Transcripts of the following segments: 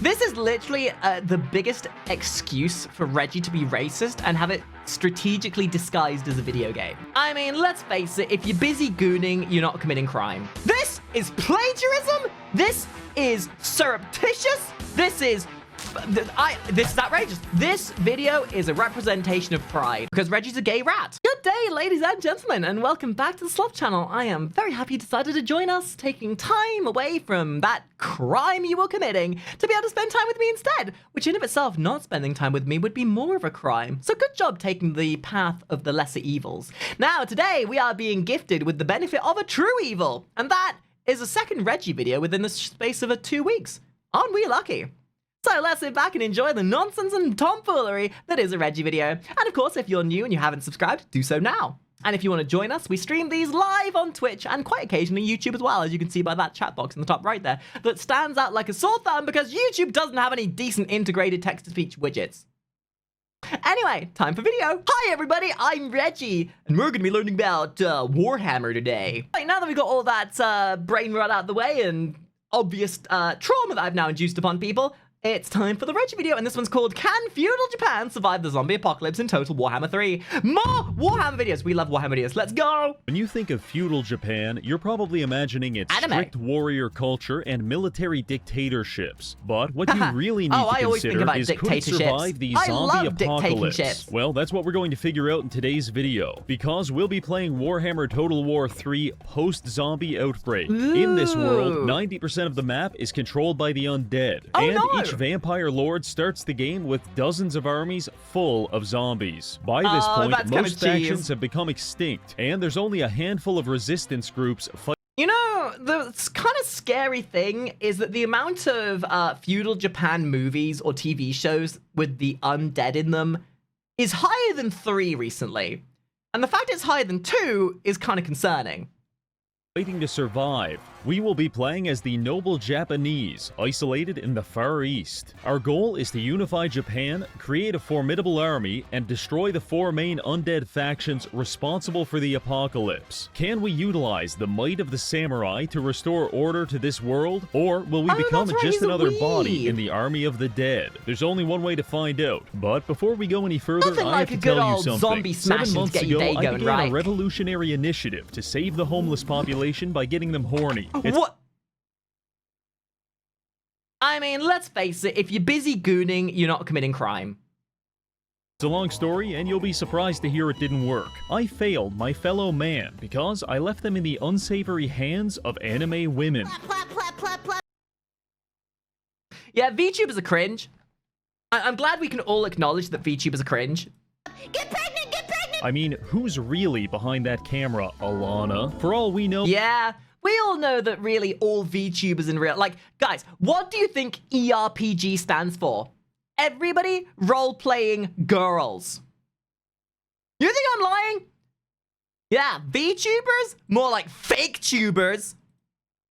This is literally the biggest excuse for Reggie to be racist and have it strategically disguised as a video game. I mean, let's face it, if you're busy gooning, you're not committing crime. This is plagiarism! This is surreptitious! This is outrageous. This video is a representation of pride because Reggie's a gay rat. Good day, ladies and gentlemen, and welcome back to the Sloth Channel. I am very happy you decided to join us, taking time away from that crime you were committing to be able to spend time with me instead, which in of itself, not spending time with me would be more of a crime. So good job taking the path of the lesser evils. Now, today, we are being gifted with the benefit of a true evil, and that is a second Reggie video within the space of 2 weeks. Aren't we lucky? So let's sit back and enjoy the nonsense and tomfoolery that is a Reggie video. And of course, if you're new and you haven't subscribed, do so now. And if you want to join us, we stream these live on Twitch and quite occasionally YouTube as well, as you can see by that chat box in the top right there, that stands out like a sore thumb because YouTube doesn't have any decent integrated text-to-speech widgets. Anyway, time for video. Hi everybody, I'm Reggie, and we're gonna be learning about Warhammer today. Right, now that we've got all that brain rot out of the way and obvious trauma that I've now induced upon people, it's time for the Reggie video, and this one's called Can Feudal Japan Survive the Zombie Apocalypse in Total Warhammer 3? More Warhammer videos! We love Warhammer videos. Let's go! When you think of feudal Japan, you're probably imagining its Anime. strict warrior culture and military dictatorships. But what you really need to I always think consider about is could it dictatorships. survive the I zombie love apocalypse? dictatorships. Well, that's what we're going to figure out in today's video, because we'll be playing Warhammer Total War 3 post-zombie outbreak. In this world, 90% of the map is controlled by the undead, each vampire lord starts the game with dozens of armies full of zombies. By this point, most factions have become extinct, and there's only a handful of resistance groups fighting. You know, the kind of scary thing is that the amount of feudal Japan movies or TV shows with the undead in them is higher than 3 recently. And the fact it's higher than 2 is kind of concerning. To survive. We will be playing as the noble Japanese, isolated in the Far East. Our goal is to unify Japan, create a formidable army, and destroy the 4 main undead factions responsible for the apocalypse. Can we utilize the might of the samurai to restore order to this world? Or will we become just another body in the army of the dead? There's only one way to find out. But before we go any further, I have to tell you something. 7 months ago, I began a revolutionary initiative to save the homeless population by getting them horny. What? I mean, let's face it, if you're busy gooning, you're not committing crime. It's a long story, and you'll be surprised to hear it didn't work. I failed my fellow man because I left them in the unsavory hands of anime women. Yeah, VTubers are cringe. I'm glad we can all acknowledge that VTubers are cringe. Get pregnant! Get pregnant! I mean, who's really behind that camera, Alana? For all we know... Yeah, we all know that really all VTubers in real... Like, guys, what do you think ERPG stands for? Everybody role-playing girls. You think I'm lying? Yeah, VTubers? More like fake tubers.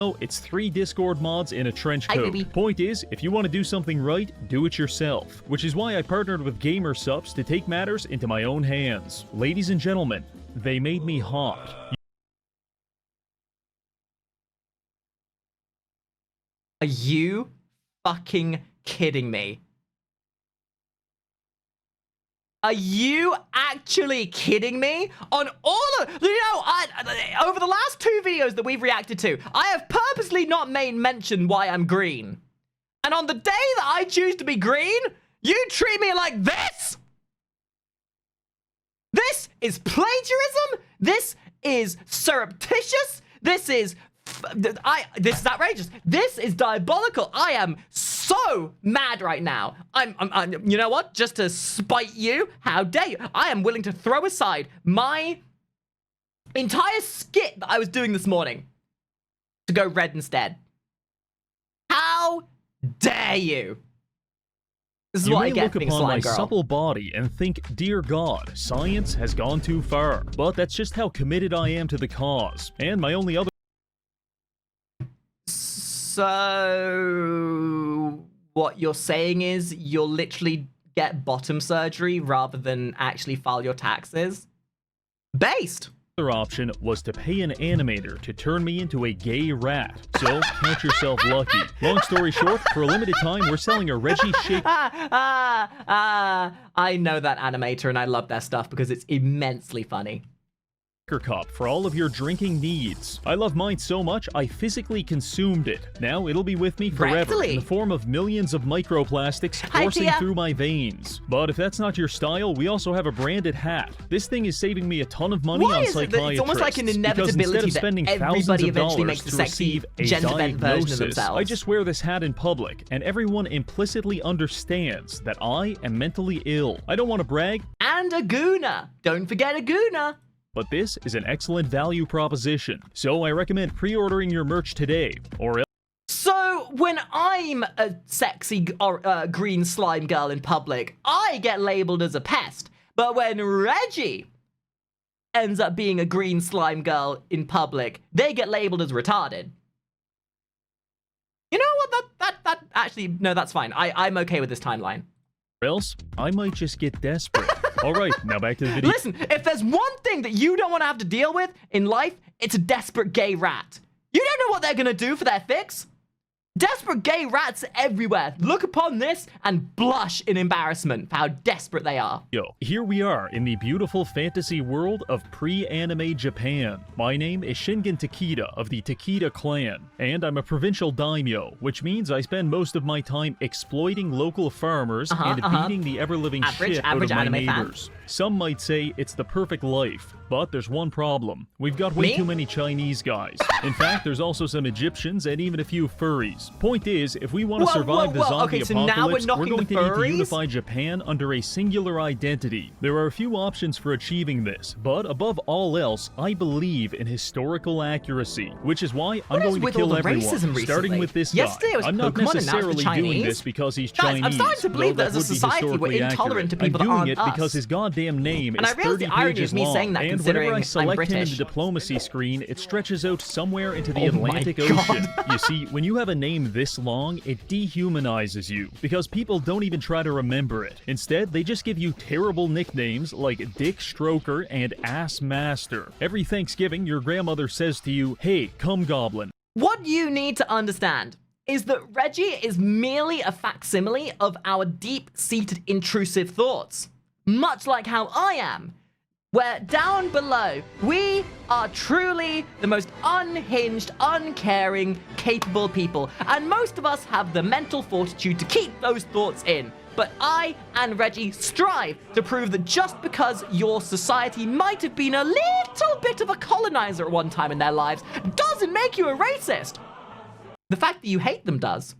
Oh, it's 3 Discord mods in a trench Hi, coat. baby. Point is, if you want to do something right, do it yourself. Which is why I partnered with Gamer Subs to take matters into my own hands. Ladies and gentlemen, they made me hot. Are you fucking kidding me? Are you actually kidding me? On all of... You know, over the last 2 videos that we've reacted to, I have purposely not made mention why I'm green. And on the day that I choose to be green, you treat me like this? This is plagiarism? This is surreptitious? This is... this is outrageous. This is diabolical. I am so mad right now. I'm you know what? Just to spite you, how dare you? I am willing to throw aside my entire skit that I was doing this morning to go red instead. How dare you? This is You what I may get look for being a upon my slime girl. supple body and think, dear God, science has gone too far. But that's just how committed I am to the cause. And my only other... So, what you're saying is you'll literally get bottom surgery rather than actually file your taxes? Based. other option was to pay an animator to turn me into a gay rat. So, count yourself lucky. Long story short, for a limited time, we're selling a Reggie shake. I know that animator and I love their stuff because it's immensely funny. Cup for all of your drinking needs. I love mine so much, I physically consumed it. Now it'll be with me forever Rectally. in the form of millions of microplastics Hi, coursing Tia. through my veins. But if that's not your style, we also have a branded hat. This thing is saving me a ton of money Why on is it that it's almost like an psychiatrists, because instead inevitability of spending that thousands everybody of eventually dollars makes the to sexy receive a gender-bent version of diagnosis, themselves? I just wear this hat in public, and everyone implicitly understands that I am mentally ill. I don't want to brag, And a Gooner. Don't forget a Gooner. but this is an excellent value proposition. So I recommend pre-ordering your merch today, or else. So, when I'm a sexy green slime girl in public, I get labeled as a pest. But when Reggie ends up being a green slime girl in public, they get labeled as retarded. You know what? That actually, no, that's fine. I'm okay with this timeline. Or else, I might just get desperate. Alright, now back to the video. Listen, if there's one thing that you don't want to have to deal with in life, it's a desperate gay rat. You don't know what they're gonna do for their fix. Desperate gay rats everywhere look upon this and blush in embarrassment for how desperate they are. Yo, here we are in the beautiful fantasy world of pre-anime Japan. My name is Shingen Takeda of the Takeda clan, and I'm a provincial daimyo, which means I spend most of my time exploiting local farmers and beating the ever-living shit out of my anime fan. neighbors. Some might say it's the perfect life, but there's one problem. We've got way Me? too many Chinese guys. In fact, there's also some Egyptians and even a few furries. Point is, if we want to survive the zombie Okay, so now we're apocalypse, we're knocking going the to need to furries? unify Japan under a singular identity. There are a few options for achieving this, but above all else, I believe in historical accuracy, which is why I'm What is going to with all kill the everyone, racism starting recently? with this Yesterday guy. it was I'm not Pokemon, and now it's the necessarily doing Chinese. this because he's Guys, Chinese. I'm starting to believe though that as a would be society we're historically intolerant to accurate. people I'm that doing aren't it us. because his goddamn name And is I realize 30 the irony pages of me long, saying that and considering whenever I I'm select him in the British. diplomacy screen, it stretches out somewhere into the Oh my Atlantic God. Ocean. You see, when you have a name this long, it dehumanizes you, because people don't even try to remember it. Instead, they just give you terrible nicknames like Dick Stroker and Ass Master. Every Thanksgiving, your grandmother says to you, "Hey, come goblin." What you need to understand is that Reggie is merely a facsimile of our deep-seated intrusive thoughts. Much like how I am. Where down below, we are truly the most unhinged, uncaring, capable people. And most of us have the mental fortitude to keep those thoughts in. But I and Reggie strive to prove that just because your society might have been a little bit of a colonizer at one time in their lives doesn't make you a racist. The fact that you hate them does.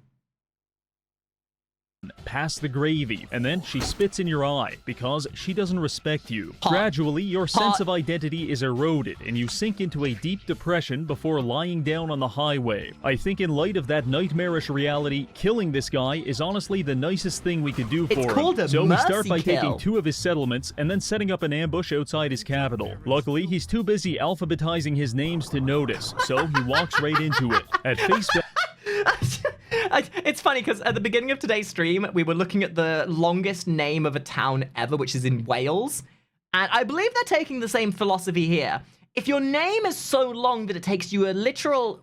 Pass the gravy, and then she spits in your eye because she doesn't respect you. Hot. Gradually, your sense Hot. of identity is eroded, and you sink into a deep depression before lying down on the highway. I think in light of that nightmarish reality, killing this guy is honestly the nicest thing we could do for him. called a So we start mercy by kill. taking 2 of his settlements and then setting up an ambush outside his capital. Luckily, he's too busy alphabetizing his names to notice, so he walks right into it. At face value, It's funny because at the beginning of today's stream, we were looking at the longest name of a town ever, which is in Wales. And I believe they're taking the same philosophy here. If your name is so long that it takes you a literal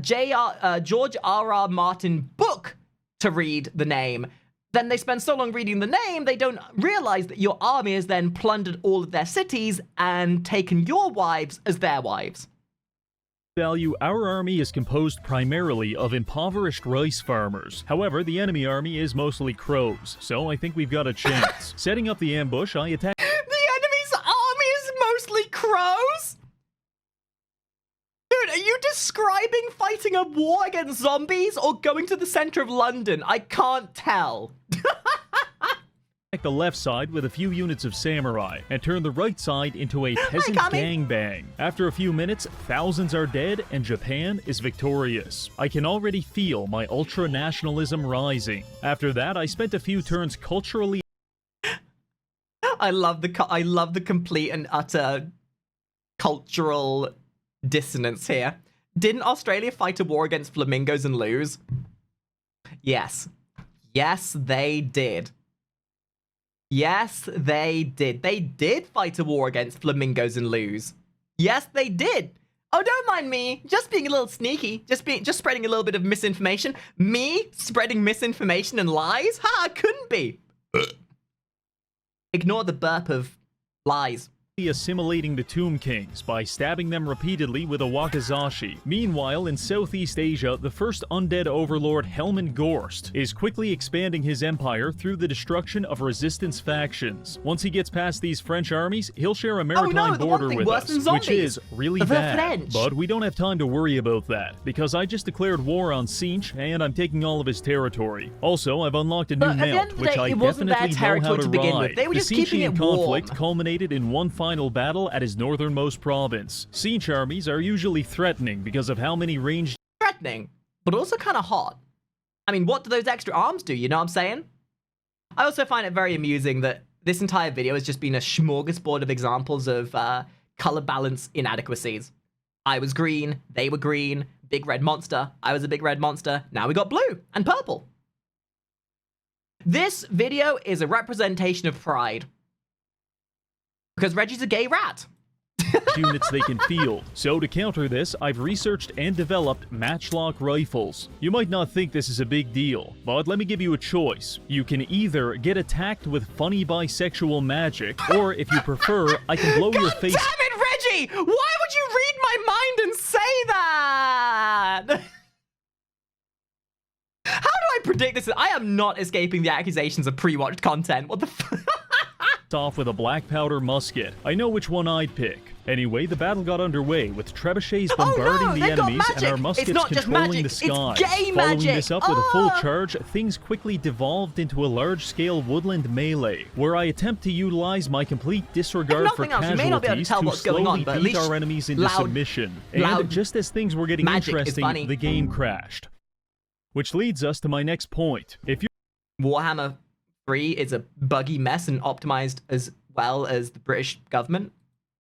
George R.R. Martin book to read the name, then they spend so long reading the name, they don't realize that your army has then plundered all of their cities and taken your wives as their wives. value, our army is composed primarily of impoverished rice farmers. However, the enemy army is mostly crows, so I think we've got a chance. Setting up the ambush, I attack. The enemy's army is mostly crows? Dude, are you describing fighting a war against zombies or going to the center of London? I can't tell. The left side with a few units of samurai, and turn the right side into a peasant coming. gangbang. After a few minutes, thousands are dead, and Japan is victorious. I can already feel my ultra-nationalism rising. After that, I spent a few turns culturally. I love the complete and utter cultural dissonance here. Didn't Australia fight a war against flamingos and lose? Yes. Yes, they did. Yes, they did. They did fight a war against flamingos and lose. Yes, they did. Oh, don't mind me. Just being a little sneaky. Just spreading a little bit of misinformation. Me spreading misinformation and lies? Ha, couldn't be. Ignore the burp of lies. Assimilating the Tomb Kings by stabbing them repeatedly with a wakizashi. Meanwhile, in Southeast Asia, the first undead overlord Helman Gorst is quickly expanding his empire through the destruction of resistance factions. Once he gets past these French armies, he'll share a maritime border with us, which is really bad. French. But we don't have time to worry about that, because I just declared war on Sinch, and I'm taking all of his territory. Also, I've unlocked a new mount, which I definitely know how to ride. They were the just keeping it conflict warm. culminated in one final battle at his northernmost province. Siege armies are usually threatening because of how many ranged... Threatening, but also kind of hot. I mean, what do those extra arms do, you know what I'm saying? I also find it very amusing that this entire video has just been a smorgasbord of examples of color balance inadequacies. I was green, they were green, big red monster, I was a big red monster, now we got blue and purple. This video is a representation of pride. Because Reggie's a gay rat. units they can field. So to counter this, I've researched and developed matchlock rifles. You might not think this is a big deal, but let me give you a choice. You can either get attacked with funny bisexual magic, or if you prefer, I can blow your face— God damn it, Reggie! Why would you read my mind and say that? How do I predict this? I am not escaping the accusations of pre-watched content. What the f— off with a black powder musket. I know which one I'd pick. Anyway, the battle got underway with trebuchets bombarding the enemies and our muskets controlling the sky. Following this up with a full charge, things quickly devolved into a large-scale woodland melee, where I attempt to utilize my complete disregard for casualties to slowly beat our enemies into submission. And just as things were getting interesting, the game crashed. Which leads us to my next point. If you— Warhammer 3 is a buggy mess and optimized as well as the British government.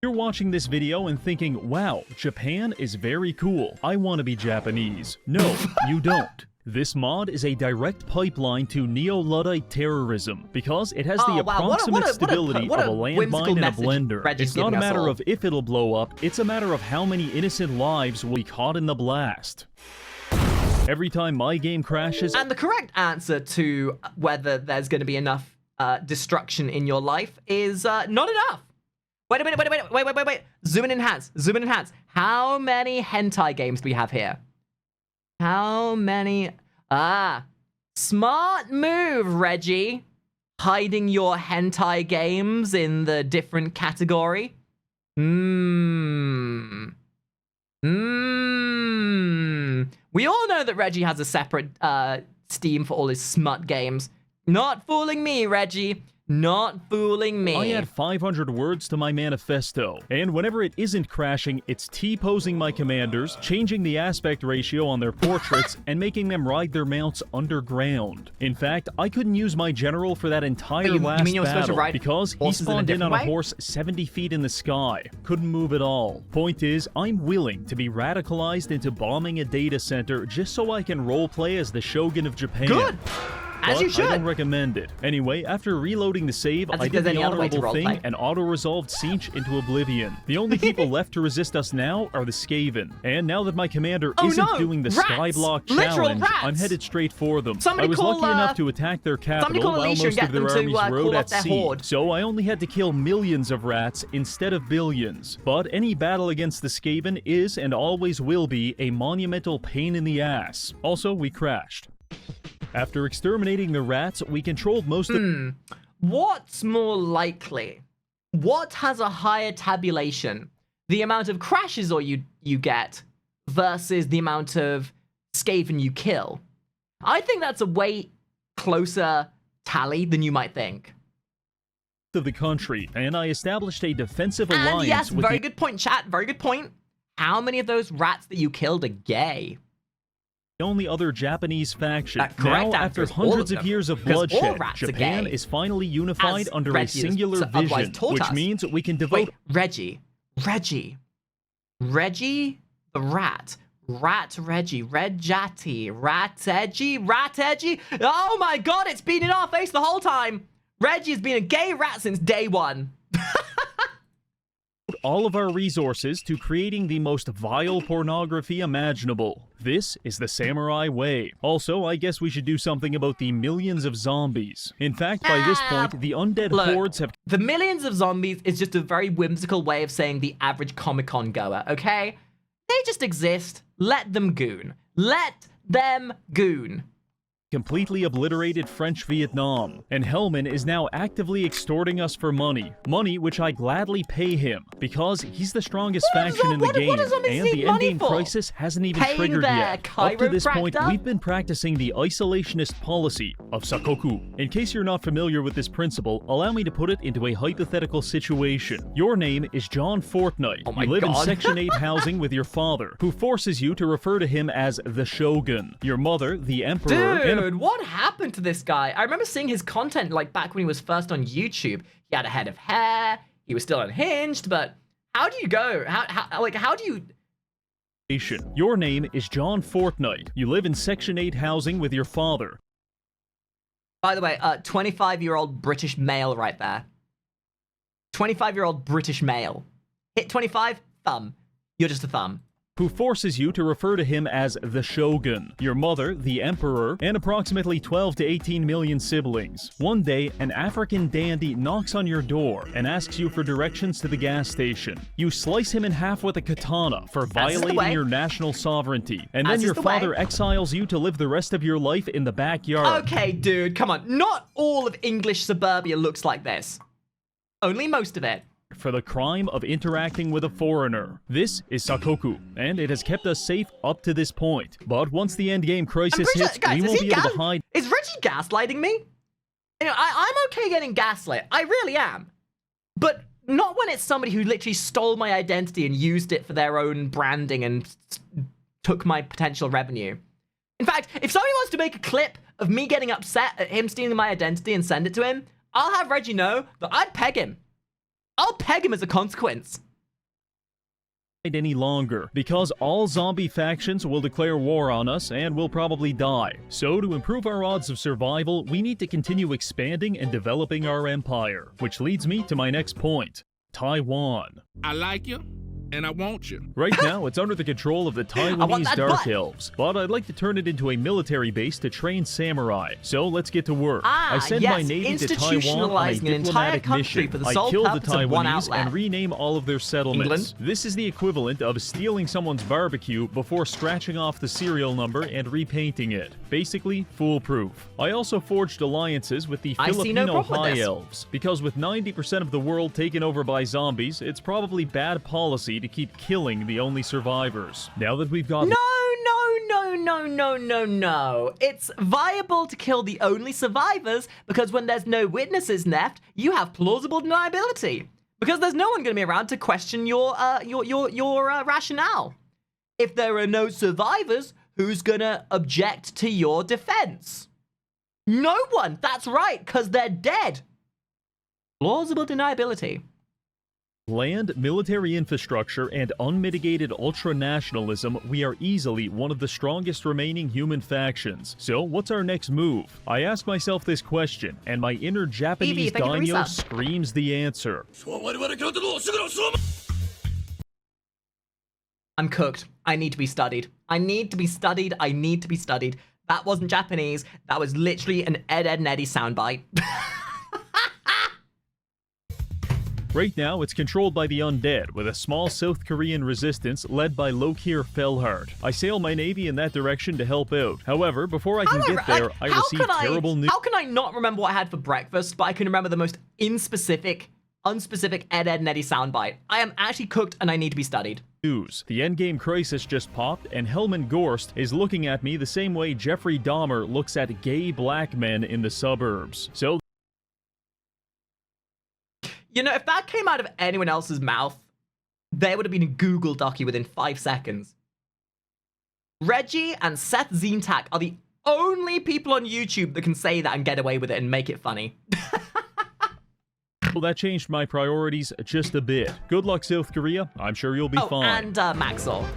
You're watching this video and thinking, wow, Japan is very cool. I want to be Japanese. No, you don't. This mod is a direct pipeline to Neo-Luddite terrorism because it has the approximate stability of a landmine and a blender. It's not a matter of if it'll blow up, it's a matter of how many innocent lives will be caught in the blast. Every time my game crashes— And the correct answer to whether there's going to be enough destruction in your life is not enough. Wait a minute, wait. Zoom in and enhance, zoom in and enhance. How many hentai games do we have here? How many? Smart move, Reggie. Hiding your hentai games in the different category. We all know that Reggie has a separate Steam for all his smut games. Not fooling me, Reggie. Not fooling me. I add 500 words to my manifesto, and whenever it isn't crashing, it's T-posing my commanders, changing the aspect ratio on their portraits, and making them ride their mounts underground. In fact, I couldn't use my general for that entire last battle because he spawned in on a horse 70 feet in the sky. Couldn't move at all. Point is, I'm willing to be radicalized into bombing a data center just so I can roleplay as the Shogun of Japan. Good! As you should. I don't recommend it. Anyway, after reloading the save, I did the honorable thing and auto-resolved Sinch into oblivion. The only people left to resist us now are the Skaven. And now that my commander isn't doing the Skyblock challenge, I'm headed straight for them. I was lucky enough to attack their capital while most of their armies rode at sea, so I only had to kill millions of rats instead of billions. But any battle against the Skaven is and always will be a monumental pain in the ass. Also, we crashed. After exterminating the rats, we controlled most of— What's more likely? What has a higher tabulation? The amount of crashes you get versus the amount of Skaven you kill? I think that's a way closer tally than you might think. Of the country, and I established a defensive alliance yes, with very good point, chat. Very good point. How many of those rats that you killed are gay? The only other Japanese faction. Now, after hundreds of years of bloodshed, Japan is finally unified under a singular vision, which means we can devote— Reggie, the rat. Reggie, Reggie. Oh my god, it's been in our face the whole time. Reggie has been a gay rat since day one. All of our resources to creating the most vile pornography imaginable. This is the samurai way. Also, I guess we should do something about the millions of zombies. In fact, by this point, the undead hordes have... The millions of zombies is just a very whimsical way of saying the average Comic-Con goer, okay? They just exist. Let them goon. Let them goon. completely obliterated French Vietnam, and Hellman is now actively extorting us for money. Money which I gladly pay him, because he's the strongest faction in the game, and the endgame crisis hasn't even triggered yet. Up to this point, we've been practicing the isolationist policy of Sakoku. In case you're not familiar with this principle, allow me to put it into a hypothetical situation. Your name is John Fortnite. You live in Section 8 housing with your father, who forces you to refer to him as the Shogun. Your mother, the Emperor, Dude, what happened to this guy? I remember seeing his content like back when he was first on YouTube. He had a head of hair. He was still unhinged, but how do you go? How do you... Your name is John Fortnite. You live in Section 8 housing with your father. By the way, 25-year-old British male right there. 25-year-old British male. Hit 25, thumb. You're just a thumb. Who forces you to refer to him as the Shogun. Your mother, the Emperor, and approximately 12 to 18 million siblings. One day, an African dandy knocks on your door and asks you for directions to the gas station. You slice him in half with a katana for violating your national sovereignty, and then your father exiles you to live the rest of your life in the backyard. Okay, dude, come on. Not all of English suburbia looks like this. Only most of it. For the crime of interacting with a foreigner. This is Sakoku, and it has kept us safe up to this point. But once the endgame crisis hits, we won't be able to hide. Is Reggie gaslighting me? You know, I'm okay getting gaslit. I really am. But not when it's somebody who literally stole my identity and used it for their own branding and took my potential revenue. In fact, if somebody wants to make a clip of me getting upset at him stealing my identity and send it to him, I'll have Reggie know that I'd peg him. I'll peg him as a consequence. Any longer, because all zombie factions will declare war on us and will probably die. So to improve our odds of survival, we need to continue expanding and developing our empire. Which leads me to my next point. Taiwan. I like you. And I want you. Right now, it's under the control of the Taiwanese Dark Elves, but I'd like to turn it into a military base to train samurai. So let's get to work. I send my navy to Taiwan on a diplomatic mission. I kill the Taiwanese and rename all of their settlements. This is the equivalent of stealing someone's barbecue before scratching off the serial number and repainting it. Basically, foolproof. I also forged alliances with the Filipino High Elves, because with 90% of the world taken over by zombies, it's probably bad policy to keep killing the only survivors. Now that we've got... No. It's viable to kill the only survivors because when there's no witnesses left, you have plausible deniability. Because there's no one going to be around to question your rationale. If there are no survivors, who's going to object to your defense? No one. That's right, because they're dead. Plausible deniability. Land, military infrastructure, and unmitigated ultra-nationalism, we are easily one of the strongest remaining human factions. So, what's our next move? I ask myself this question, and my inner Japanese daimyo screams the answer. I'm cooked. I need to be studied. I need to be studied. I need to be studied. That wasn't Japanese. That was literally an Ed, Edd, and Eddy soundbite. Right now, it's controlled by the undead, with a small South Korean resistance led by Lokir Felhard. I sail my navy in that direction to help out. However, before I can get there, I receive terrible news. How can I not remember what I had for breakfast, but I can remember the most unspecific Ed, Edd, and Eddy soundbite? I am actually cooked and I need to be studied. News. The endgame crisis just popped, and Helman Gorst is looking at me the same way Jeffrey Dahmer looks at gay black men in the suburbs. So, you know, if that came out of anyone else's mouth, there would have been a Google docu within 5 seconds. Reggie and Seth Zintak are the only people on YouTube that can say that and get away with it and make it funny. Well, that changed my priorities just a bit. Good luck, South Korea. I'm sure you'll be fine. And Maxwell.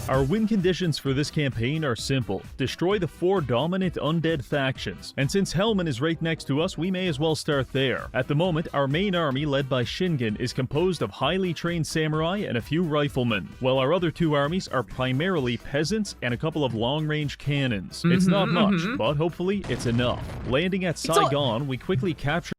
Our win conditions for this campaign are simple. Destroy the 4 dominant undead factions, and since Hellman is right next to us, we may as well start there. At the moment, our main army, led by Shingen, is composed of highly trained samurai and a few riflemen, while our other 2 armies are primarily peasants and a couple of long-range cannons. It's not much, but hopefully it's enough. Landing at Saigon, we quickly capture.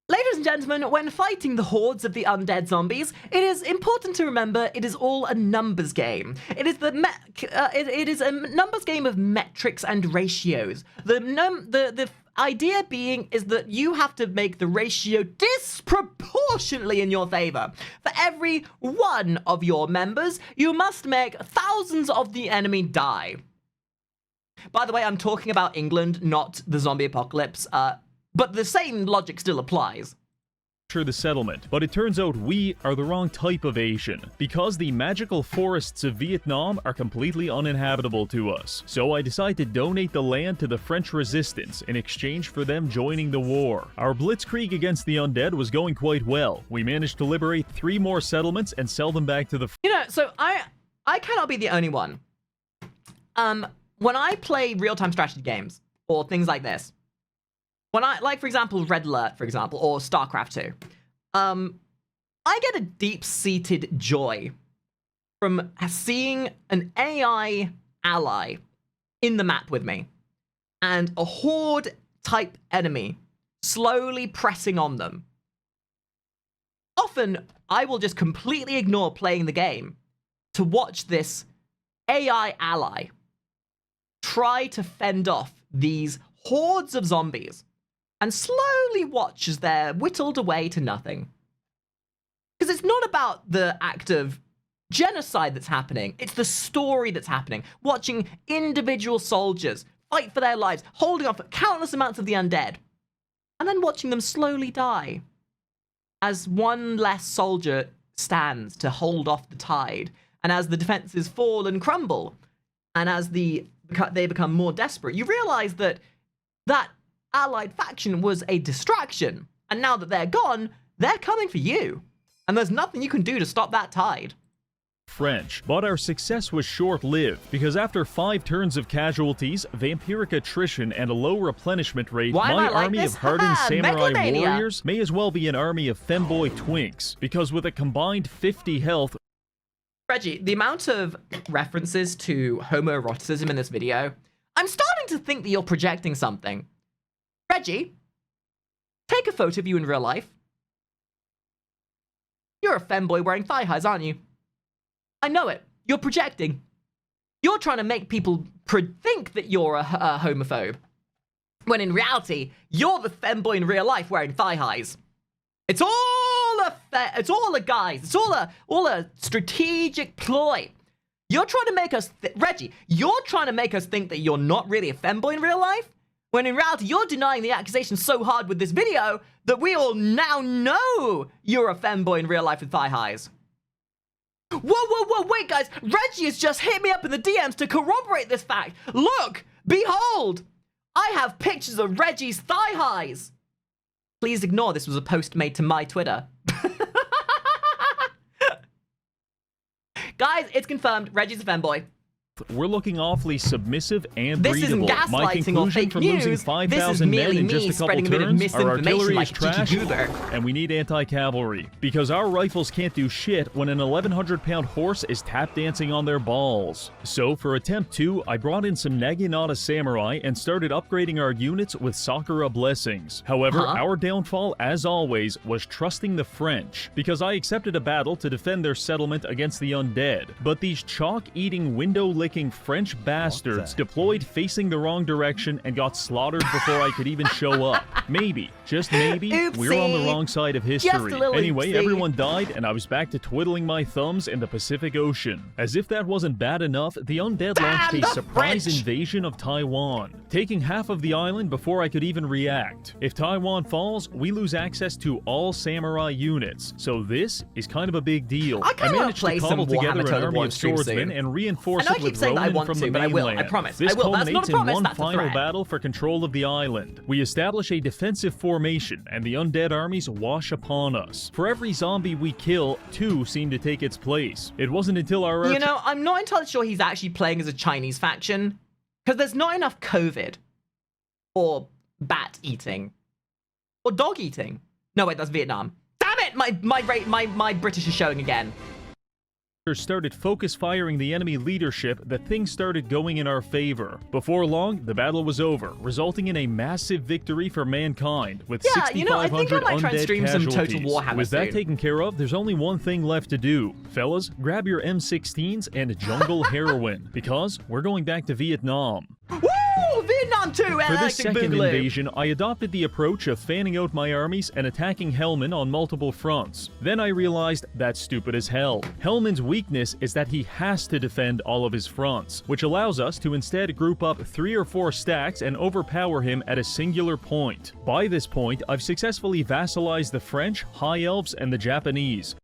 Ladies and gentlemen, when fighting the hordes of the undead zombies, it is important to remember it is all a numbers game. It is it is a numbers game of metrics and ratios. The idea being is that you have to make the ratio disproportionately in your favor. For every one of your members, you must make thousands of the enemy die. By the way, I'm talking about England, not the zombie apocalypse. But the same logic still applies. The settlement, but it turns out we are the wrong type of Asian, because the magical forests of Vietnam are completely uninhabitable to us. So I decide to donate the land to the French resistance in exchange for them joining the war. Our blitzkrieg against the undead was going quite well. We managed to liberate 3 more settlements and sell them back to the... You know, so I cannot be the only one. When I play real-time strategy games, or things like this, when I, like, for example, Red Alert, for example, or StarCraft 2, I get a deep-seated joy from seeing an AI ally in the map with me, and a horde-type enemy slowly pressing on them. Often, I will just completely ignore playing the game to watch this AI ally try to fend off these hordes of zombies, and slowly watch as they're whittled away to nothing. Because it's not about the act of genocide that's happening, it's the story that's happening. Watching individual soldiers fight for their lives, holding off countless amounts of the undead, and then watching them slowly die as one less soldier stands to hold off the tide, and as the defenses fall and crumble, and as they become more desperate, you realize that that allied faction was a distraction, and now that they're gone, they're coming for you, and there's nothing you can do to stop that tide. French, but our success was short-lived, because after 5 turns of casualties, vampiric attrition, and a low replenishment rate, my army of hardened samurai warriors may as well be an army of femboy twinks, because with a combined 50 health... Reggie, the amount of references to homoeroticism in this video, I'm starting to think that you're projecting something. Reggie, take a photo of you in real life. You're a femboy wearing thigh highs, aren't you? I know it. You're projecting. You're trying to make people think that you're a homophobe, when in reality, you're the femboy in real life wearing thigh highs. It's all a guise. It's all a strategic ploy. You're trying to make us, Reggie, you're trying to make us think that you're not really a femboy in real life, when in reality, you're denying the accusation so hard with this video that we all now know you're a femboy in real life with thigh highs. Whoa, wait, guys. Reggie has just hit me up in the DMs to corroborate this fact. Look, behold, I have pictures of Reggie's thigh highs. Please ignore this was a post made to my Twitter. Guys, it's confirmed. Reggie's a femboy. We're looking awfully submissive and this breathable. Isn't gaslighting My conclusion or fake from news. losing 5,000 men in just a couple turns, our artillery is trash, and we need anti-cavalry, because our rifles can't do shit when an 1,100-pound horse is tap dancing on their balls. So for attempt 2, I brought in some Naginata samurai and started upgrading our units with Sakura blessings. However, our downfall, as always, was trusting the French, because I accepted a battle to defend their settlement against the undead, but these chalk-eating, window-licking French bastards deployed facing the wrong direction and got slaughtered before I could even show up. Maybe, just maybe, we're on the wrong side of history. Anyway, everyone died and I was back to twiddling my thumbs in the Pacific Ocean. As if that wasn't bad enough, the undead launched a surprise invasion of Taiwan, taking half of the island before I could even react. If Taiwan falls, we lose access to all samurai units, so this is kind of a big deal. I managed to cobble together an army of swordsmen and reinforce it with saying that I thrown in want from to, the but I will. I mainland. promise. This I will. That's not culminates a promise. in one That's a final threat. battle for control of the island. We establish a defensive formation, and the undead armies wash upon us. For every zombie we kill, 2 seem to take its place. It wasn't until our You know, I'm not entirely sure he's actually playing as a Chinese faction, because there's not enough COVID, or bat eating, or dog eating. No, wait, that's Vietnam. Damn it! My British is showing again. started focus firing the enemy leadership, that things started going in our favor. Before long, the battle was over, resulting in a massive victory for mankind, with Yeah, you know, I think I 6,500 might try and undead stream some Total casualties. Warhammer With that soon. taken care of, there's only one thing left to do. Fellas, grab your M16s and jungle heroin, because we're going back to Vietnam. Woo! Vietnam 2! For this second invasion, I adopted the approach of fanning out my armies and attacking Hellman on multiple fronts. Then I realized that's stupid as hell. Hellman's weakness is that he has to defend all of his fronts, which allows us to instead group up 3 or 4 stacks and overpower him at a singular point. By this point, I've successfully vassalized the French, High Elves, and the Japanese.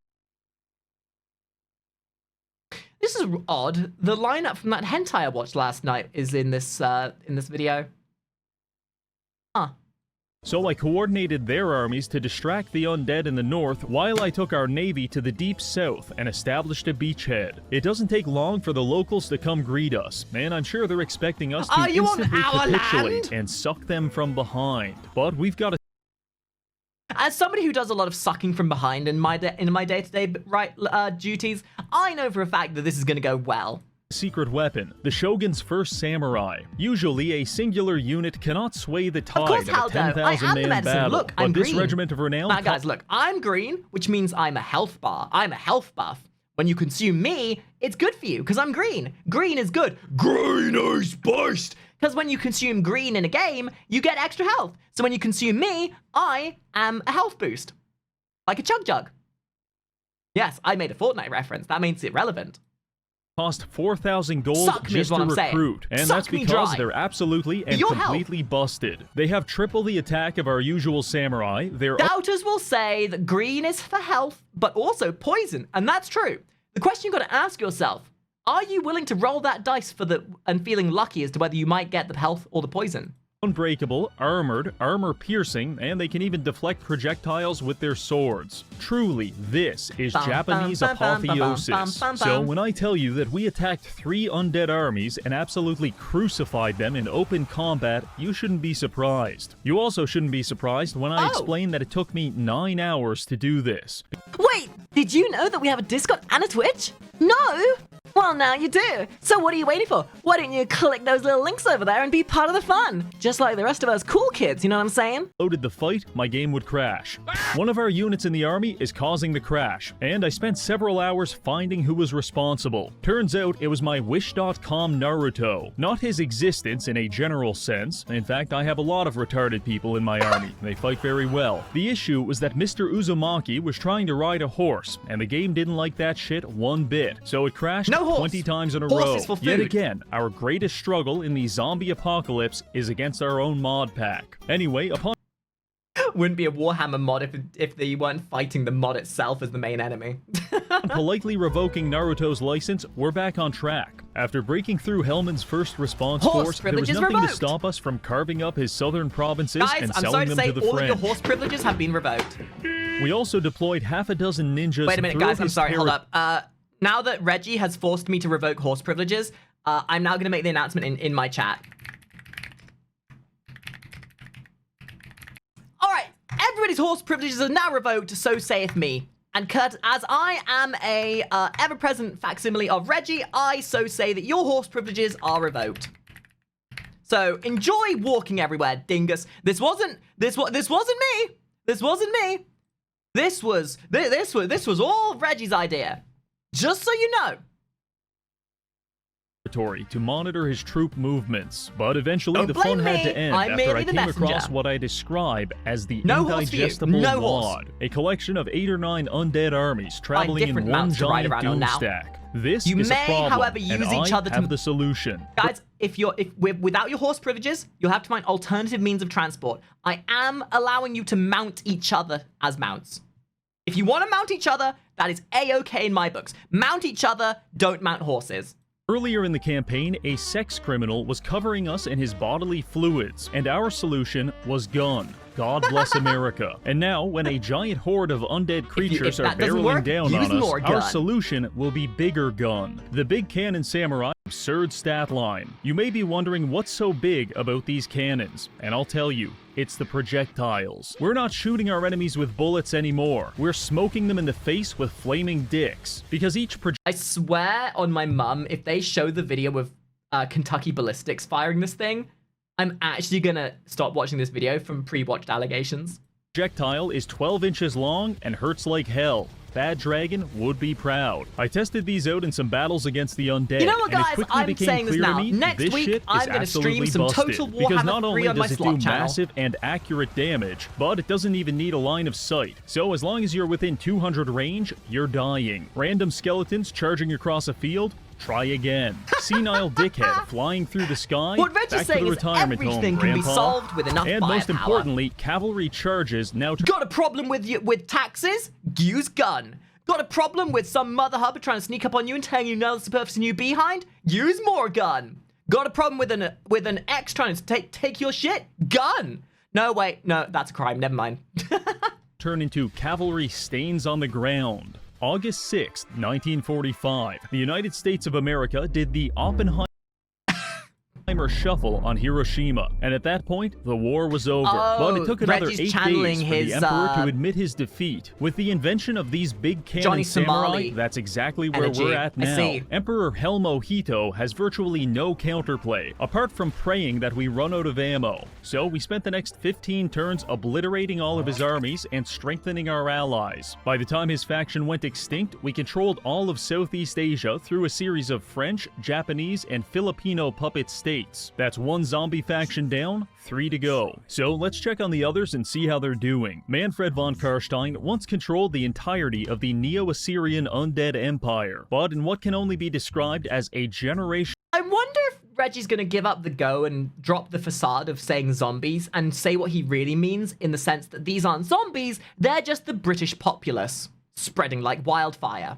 This is odd. The lineup from that hentai I watched last night is in this video. Huh. So I coordinated their armies to distract the undead in the north, while I took our navy to the deep south and established a beachhead. It doesn't take long for the locals to come greet us, and I'm sure they're expecting us to Are you on instantly our capitulate land? and suck them from behind. But we've got a As somebody who does a lot of sucking from behind in my day-to-day duties, I know for a fact that this is going to go well. secret weapon, the Shogun's first samurai. Usually, a singular unit cannot sway the tide course, of a Haldo. I am the 10,000-man medicine. battle. Look, but I'm this green. regiment of renown... Now, guys, look, I'm green, which means I'm a health bar. I'm a health buff. When you consume me, it's good for you, because I'm green. Green is good. Green is best! Because when you consume green in a game, you get extra health. So when you consume me, I am a health boost. Like a chug jug. Yes, I made a Fortnite reference. That makes it relevant. cost 4,000 gold Suck me is just what to I'm saying. recruit, and Suck that's me because dry. they're absolutely and Your help. completely busted. They have triple the attack of our usual samurai. They're Doubters will say that green is for health, but also poison, and that's true. The question you've got to ask yourself, are you willing to roll that dice and feeling lucky as to whether you might get the health or the poison? unbreakable, armored, armor-piercing, and they can even deflect projectiles with their swords. Truly, this is Japanese apotheosis. So when I tell you that we attacked 3 undead armies and absolutely crucified them in open combat, you shouldn't be surprised. You also shouldn't be surprised when I explain that it took me 9 hours to do this. Wait, did you know that we have a Discord and a Twitch? No? Well, now you do. So what are you waiting for? Why don't you click those little links over there and be part of the fun? Just like the rest of us cool kids, you know what I'm saying? Loaded the fight, my game would crash. One of our units in the army is causing the crash, and I spent several hours finding who was responsible. Turns out it was my Wish.com Naruto. Not his existence in a general sense. In fact, I have a lot of retarded people in my army. They fight very well. The issue was that Mr. Uzumaki was trying to ride a horse, and the game didn't like that shit one bit. So it crashed No horse. 20 times in a Horse row. is for Yet food. again, our greatest struggle in the zombie apocalypse is against our own mod pack. Anyway, upon Wouldn't be a Warhammer mod if they weren't fighting the mod itself as the main enemy. politely revoking Naruto's license, we're back on track. After breaking through Hellman's first response Horse force, there was privileges nothing to revoked. stop us from carving up his southern provinces Guys, and I'm sorry selling to them say to the all of your French. horse privileges have been revoked. We also deployed half a dozen ninjas. Wait a minute, throughout guys, I'm his sorry, hold up. Now that Reggie has forced me to revoke horse privileges, I'm now going to make the announcement in my chat. Alright, everybody's horse privileges are now revoked, so saith me. And Kurt, as I am a ever-present facsimile of Reggie, I so say that your horse privileges are revoked. So enjoy walking everywhere, dingus. This wasn't me. This wasn't me. This was all Reggie's idea. Just so you know. To monitor his troop movements, but eventually Don't the fun blame had me. to end I'm after merely I the came across messenger. what I describe as the No horse for you. indigestible No horse. mod, a collection of 8 or 9 undead armies traveling in different one mounts to ride giant around on doom now. stack. This You is a may, problem, however, and use each I other to- have the solution. Guys, without your horse privileges, you'll have to find alternative means of transport. I am allowing you to mount each other as mounts. If you want to mount each other, that is A-okay in my books. Mount each other, don't mount horses. Earlier in the campaign, a sex criminal was covering us in his bodily fluids, and our solution was gun. God bless America. And now, when a giant horde of undead creatures are barreling down on us, our solution will be bigger gun. The Big Cannon Samurai absurd stat line. You may be wondering what's so big about these cannons, and I'll tell you. It's the projectiles. We're not shooting our enemies with bullets anymore. We're smoking them in the face with flaming dicks. Because each I swear on my mum, if they show the video of Kentucky Ballistics firing this thing, I'm actually gonna stop watching this video from pre-watched allegations. Projectile is 12 inches long and hurts like hell. Bad Dragon would be proud. I tested these out in some battles against the undead. You know what, guys? I'm saying this now. Next week, I'm going to stream some Total Warhammer 3 on my slot channel. Because not only does it do massive and accurate damage, but it doesn't even need a line of sight. So as long as you're within 200 range, you're dying. Random skeletons charging across a field? Try again. Senile dickhead flying through the sky? What Reggie's saying is everything can be solved with enough firepower. And most importantly, cavalry charges now... Got a problem with taxes? Use gun. Got a problem with some mother hubber trying to sneak up on you and telling you now that's the purpose of you behind? Use more gun. Got a problem with an ex trying to take your shit? Gun. No, wait. No, that's a crime. Never mind. Turn into cavalry stains on the ground. August 6, 1945, the United States of America did the Oppenheimer shuffle on Hiroshima, and at that point, the war was over. But it took another Reggie's 8 days for the Emperor to admit his defeat. With the invention of these big cannon samurai, that's exactly where we're at now. Emperor Helmo Hito has virtually no counterplay, apart from praying that we run out of ammo. So we spent the next 15 turns obliterating all of his armies and strengthening our allies. By the time his faction went extinct, we controlled all of Southeast Asia through a series of French, Japanese, and Filipino puppet states. That's 1 zombie faction down, 3 to go. So let's check on the others and see how they're doing. Manfred von Karstein once controlled the entirety of the Neo-Assyrian undead empire, but in what can only be described as a generation... I wonder if Reggie's gonna give up the go and drop the facade of saying zombies and say what he really means in the sense that these aren't zombies, they're just the British populace, spreading like wildfire.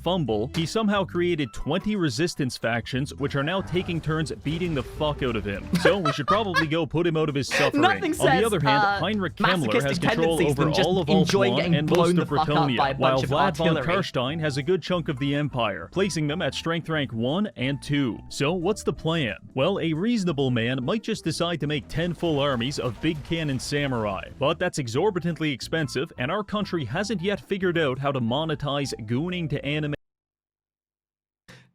Fumble, he somehow created 20 resistance factions, which are now taking turns beating the fuck out of him. So we should probably go put him out of his suffering. On the other hand, Heinrich Kemmler has control over all of Alt-1 and most of Bretonia, while Vlad von Karstein has a good chunk of the empire, placing them at strength rank 1 and 2. So what's the plan? Well, a reasonable man might just decide to make 10 full armies of big cannon samurai, but that's exorbitantly expensive, and our country hasn't yet figured out how to monetize gooning to anime.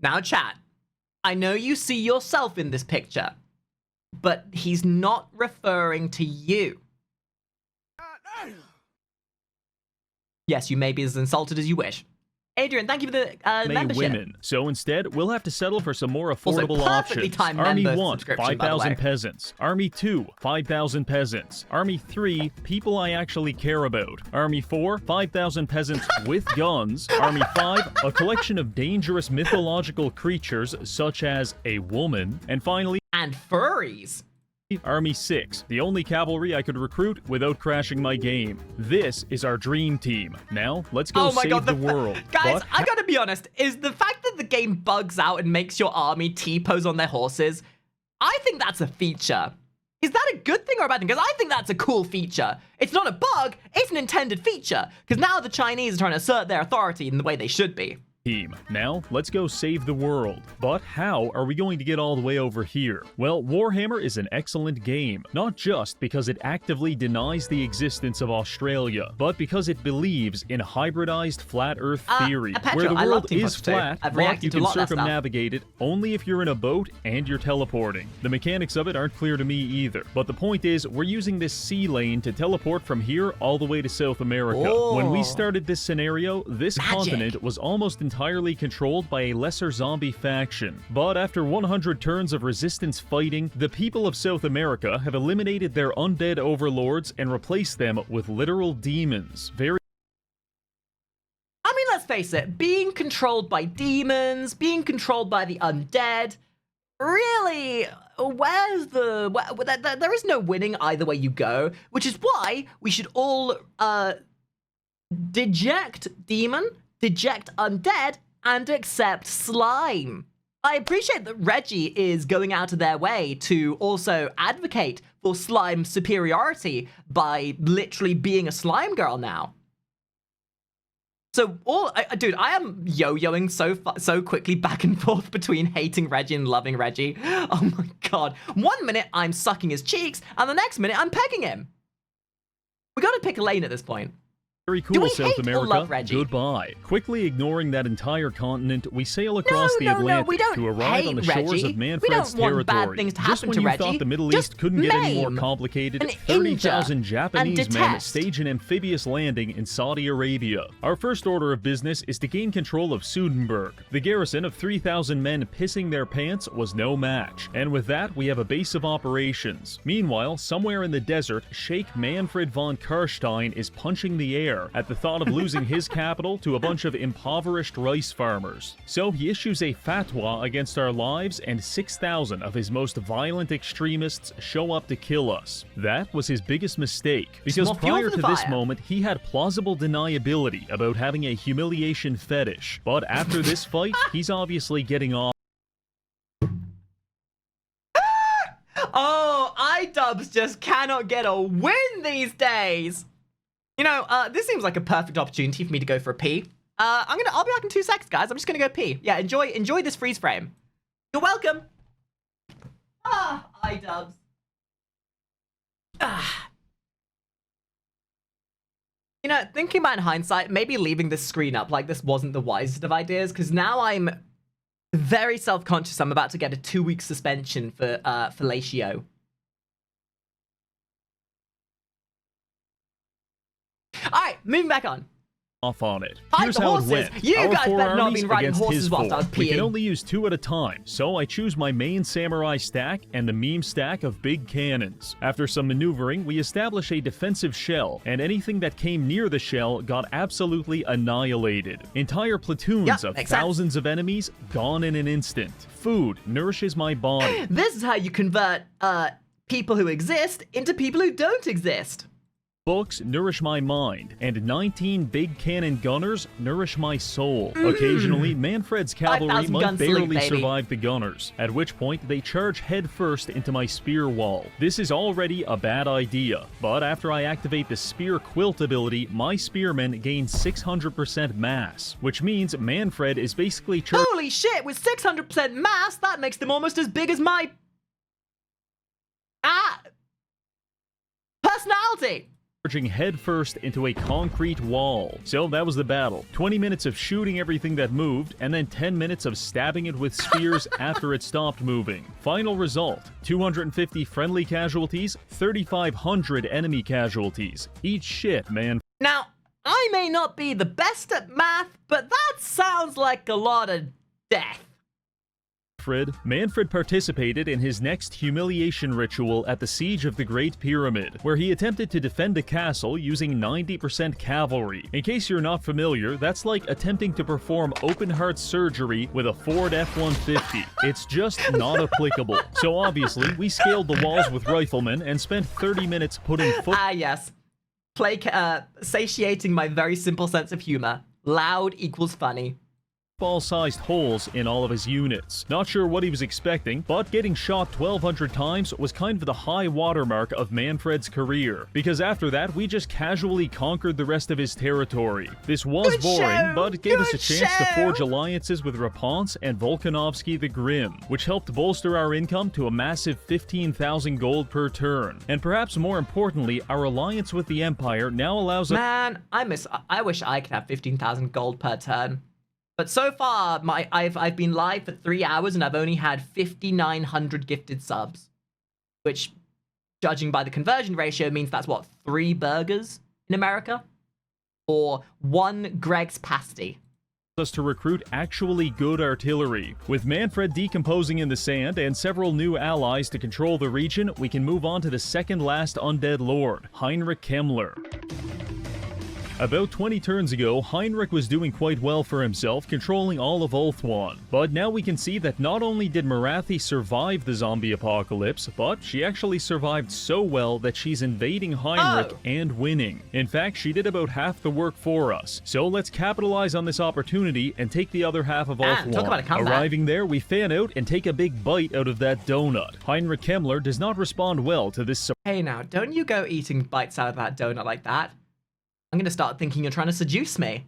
Now, chat, I know you see yourself in this picture, but he's not referring to you. Yes, you may be as insulted as you wish. Adrian, thank you for the membership. Women. So instead, we'll have to settle for some more affordable options. Army 1, 5,000 peasants. Army 2, 5,000 peasants. Army 3, people I actually care about. Army 4, 5,000 peasants with guns. Army 5, a collection of dangerous mythological creatures such as a woman. And finally... And furries. Army 6, the only cavalry I could recruit without crashing my game. This is our dream team. Now, let's go save the world. Guys, I gotta be honest, is the fact that the game bugs out and makes your army T-pose on their horses, I think that's a feature. Is that a good thing or a bad thing? Because I think that's a cool feature. It's not a bug, it's an intended feature. Because now the Chinese are trying to assert their authority in the way they should be. Now, let's go save the world. But how are we going to get all the way over here? Well, Warhammer is an excellent game, not just because it actively denies the existence of Australia, but because it believes in hybridized flat Earth theory, where the world is flat, but you can circumnavigate it only if you're in a boat and you're teleporting. The mechanics of it aren't clear to me either, but the point is, we're using this sea lane to teleport from here all the way to South America. When we started this scenario, this continent was almost entirely controlled by a lesser zombie faction. But after 100 turns of resistance fighting, the people of South America have eliminated their undead overlords and replaced them with literal demons. I mean, let's face it, being controlled by demons, being controlled by the undead, really, there is no winning either way you go, which is why we should all deject demon, deject undead, and accept slime. I appreciate that Reggie is going out of their way to also advocate for slime superiority by literally being a slime girl now. So, dude, I am yo-yoing so quickly back and forth between hating Reggie and loving Reggie. Oh my god. 1 minute I'm sucking his cheeks, and the next minute I'm pegging him. We gotta pick a lane at this point. Very Do cool, we South hate or love America. Reggie? Goodbye. Quickly ignoring that entire continent, we sail across the No, Atlantic we don't to arrive on the hate shores Reggie. of Manfred's We don't want territory. bad things to Just happen when to you Reggie. thought the Middle Just East couldn't get any more maim complicated, and 30,000 injure Japanese and men detest. stage an amphibious landing in Saudi Arabia. Our first order of business is to gain control of Sudenburg. The garrison of 3,000 men pissing their pants was no match, and with that we have a base of operations. Meanwhile, somewhere in the desert, Sheikh Manfred von Karstein is punching the air at the thought of losing his capital to a bunch of impoverished rice farmers. So he issues a fatwa against our lives, and 6,000 of his most violent extremists show up to kill us. That was his biggest mistake, because more fuel prior for to the this fire. moment, he had plausible deniability about having a humiliation fetish. But after this fight, he's obviously getting off. Oh, iDubbbz just cannot get a win these days. You know, this seems like a perfect opportunity for me to go for a pee. I'll be back in 2 seconds, guys. I'm just gonna go pee. Yeah, enjoy this freeze frame. You're welcome. Ah, iDubbbz. Ah. You know, thinking about in hindsight, maybe leaving this screen up like this wasn't the wisest of ideas, because now I'm very self-conscious I'm about to get a 2-week suspension for fellatio. Alright, moving back on. Off on it. Fight Here's the how horses. it went. You Our guys four better not have armies been riding against horses his whilst I four. was We can peeing. only use 2 at a time, so I choose my main samurai stack and the meme stack of big cannons. After some maneuvering, we establish a defensive shell, and anything that came near the shell got absolutely annihilated. Entire platoons Yeah, of makes sense. thousands of enemies gone in an instant. Food nourishes my body. This is how you convert people who exist into people who don't exist. Books nourish my mind, and 19 big cannon gunners nourish my soul. Occasionally, Manfred's cavalry 5,000 might gun salute, barely baby. survive the gunners, at which point they charge headfirst into my spear wall. This is already a bad idea, but after I activate the spear quilt ability, my spearmen gain 600% mass, which means Manfred is basically Holy shit, with 600% mass, that makes them almost as big as my... personality! charging headfirst into a concrete wall. So that was the battle. 20 minutes of shooting everything that moved, and then 10 minutes of stabbing it with spears after it stopped moving. Final result, 250 friendly casualties, 3,500 enemy casualties. Eat shit, man. Now, I may not be the best at math, but that sounds like a lot of death. Manfred participated in his next humiliation ritual at the Siege of the Great Pyramid, where he attempted to defend a castle using 90% cavalry. In case you're not familiar, that's like attempting to perform open-heart surgery with a Ford F-150. It's just not applicable. So obviously, we scaled the walls with riflemen and spent 30 minutes putting foot... Ah, yes. Satiating my very simple sense of humor. Loud equals funny. Ball-sized holes in all of his units. Not sure what he was expecting, but getting shot 1,200 times was kind of the high watermark of Manfred's career, because after that, we just casually conquered the rest of his territory. This was Good boring, show! but it gave us a Good chance to show! forge alliances with Raponce and Volkanovsky the Grim, which helped bolster our income to a massive 15,000 gold per turn. And perhaps more importantly, our alliance with the Empire now allows us... Man, I wish I could have 15,000 gold per turn. But so far, I've been live for 3 hours and I've only had 5,900 gifted subs. Which, judging by the conversion ratio, means that's what, 3 burgers in America? Or 1 Greg's pasty. us to recruit actually good artillery. With Manfred decomposing in the sand and several new allies to control the region, we can move on to the second last undead lord, Heinrich Kemmler. About 20 turns ago, Heinrich was doing quite well for himself, controlling all of Ulthuan. But now we can see that not only did Morathi survive the zombie apocalypse, but she actually survived so well that she's invading Heinrich and winning. In fact, she did about half the work for us. So let's capitalize on this opportunity and take the other half of Ulthuan. Arriving there, we fan out and take a big bite out of that donut. Heinrich Kemmler does not respond well to this. Hey now, don't you go eating bites out of that donut like that. I'm gonna start thinking you're trying to seduce me.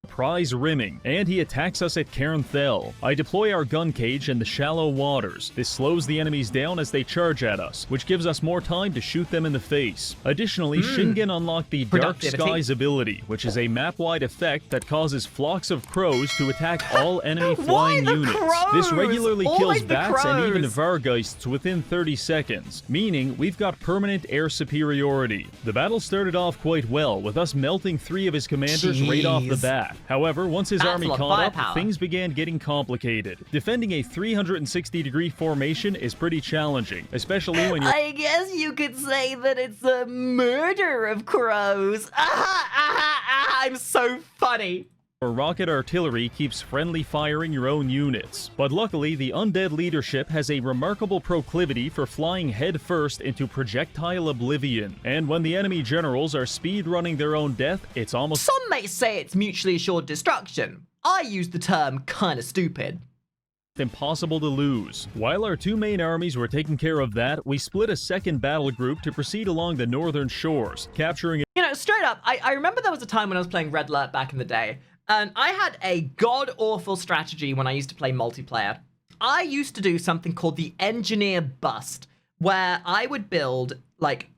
Surprise rimming, and he attacks us at Cairn Thel. I deploy our gun cage in the shallow waters. This slows the enemies down as they charge at us, which gives us more time to shoot them in the face. Additionally, Shingen unlocked the Dark Skies ability, which is a map-wide effect that causes flocks of crows to attack all enemy flying units. Crows? This regularly kills bats and even crows. Vargeists within 30 seconds, meaning we've got permanent air superiority. The battle started off quite well, with us melting 3 of his commanders right off the bat. However, once his army caught up, things began getting complicated. Defending a 360-degree formation is pretty challenging, especially when you're— I guess you could say that it's a murder of crows. I'm so funny. Or rocket artillery keeps friendly firing your own units. But luckily, the undead leadership has a remarkable proclivity for flying headfirst into projectile oblivion. And when the enemy generals are speed-running their own death, it's almost— Some may say it's mutually assured destruction. I use the term kinda stupid. impossible to lose. While our 2 main armies were taking care of that, we split a second battle group to proceed along the northern shores, capturing— You know, straight up, I remember there was a time when I was playing Red Alert back in the day, and I had a god-awful strategy when I used to play multiplayer. I used to do something called the Engineer Bust, where I would build, like,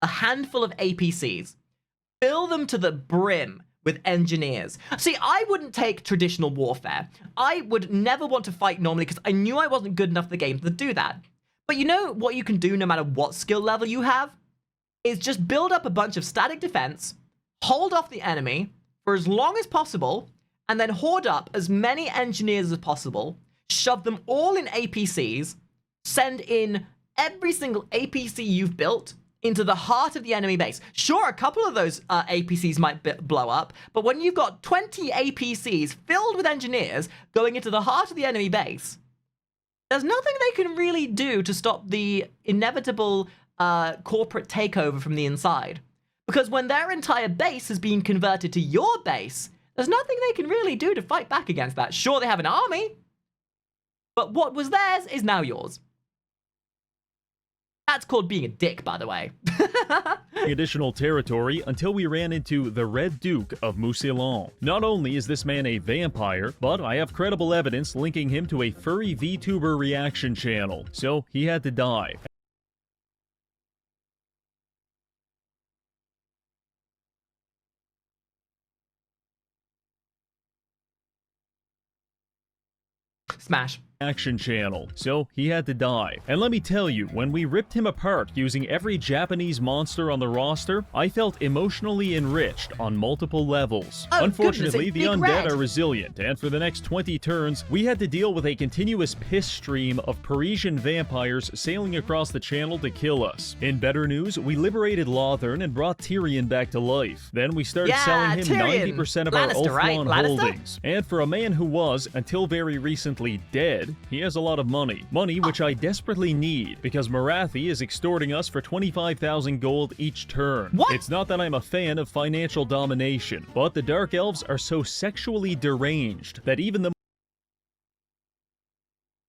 a handful of APCs, fill them to the brim with engineers. See, I wouldn't take traditional warfare. I would never want to fight normally because I knew I wasn't good enough at the game to do that. But you know what you can do no matter what skill level you have? Is just build up a bunch of static defense, hold off the enemy for as long as possible, and then hoard up as many engineers as possible, shove them all in APCs, send in every single APC you've built into the heart of the enemy base. Sure, a couple of those APCs might blow up, but when you've got 20 APCs filled with engineers going into the heart of the enemy base, there's nothing they can really do to stop the inevitable corporate takeover from the inside. Because when their entire base has been converted to your base, there's nothing they can really do to fight back against that. Sure, they have an army, but what was theirs is now yours. That's called being a dick, by the way. additional territory until we ran into the Red Duke of Mousillon. Not only is this man a vampire, but I have credible evidence linking him to a furry VTuber reaction channel, so he had to die. Smash. Action channel, so he had to die. And let me tell you, when we ripped him apart using every Japanese monster on the roster, I felt emotionally enriched on multiple levels. Oh, unfortunately, the undead red. are resilient, and for the next 20 turns, we had to deal with a continuous piss stream of Parisian vampires sailing across the channel to kill us. In better news, we liberated Lothern and brought Tyrion back to life. Then we started selling him Tyrion. 90% of Lannister, our right? Ulthuan Lannister? holdings. And for a man who was, until very recently, dead, he has a lot of money. Money which I desperately need, because Morathi is extorting us for 25,000 gold each turn. What? It's not that I'm a fan of financial domination, but the Dark Elves are so sexually deranged that even the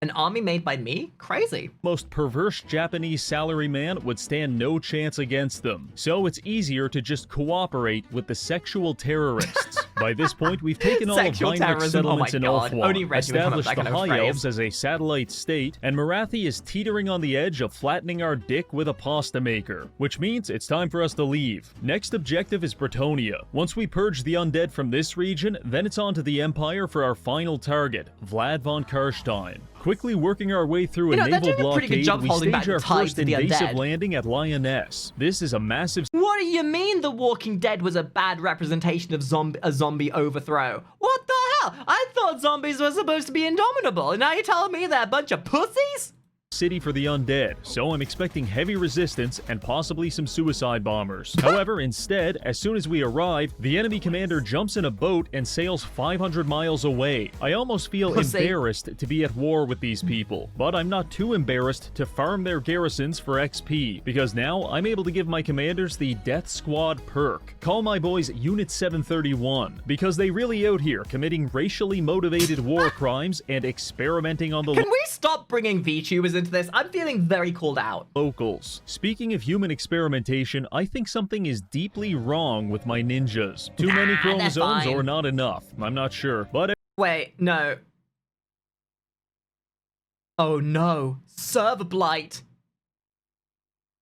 An army made by me? Crazy. most perverse Japanese salaryman would stand no chance against them. So it's easier to just cooperate with the sexual terrorists. By this point, we've taken all of Sexual Heinrich's terrorism? Oh my settlements in God. Only Ulthuan, Reggie would come up with established that the kind of High phrase. Elves as a satellite state, and Morathi is teetering on the edge of flattening our dick with a pasta maker, which means it's time for us to leave. Next objective is Bretonia. Once we purge the undead from this region, then it's on to the Empire for our final target, Vlad von Karstein. Quickly working our way through a they're naval doing a pretty good blockade, job we holding back stage our the tides first of the invasive undead. landing at Lioness. This is a massive What do you mean The Walking Dead was a bad representation of a zombie overthrow? What the hell? I thought zombies were supposed to be indomitable, and now you're telling me they're a bunch of pussies? city for the undead, so I'm expecting heavy resistance and possibly some suicide bombers. However, instead, as soon as we arrive, the enemy commander jumps in a boat and sails 500 miles away. I almost feel embarrassed to be at war with these people, but I'm not too embarrassed to farm their garrisons for XP, because now I'm able to give my commanders the Death Squad perk. Call my boys Unit 731, because they really out here committing racially motivated war crimes and experimenting on the Can we stop bringing VTubers into this? I'm feeling very called out. locals. Speaking of human experimentation, I think something is deeply wrong with my ninjas. Too many they're chromosomes fine. or not enough, I'm not sure, but Wait, no. Oh no. Server Blight.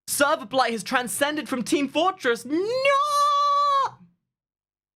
Server Blight has transcended from Team Fortress. No!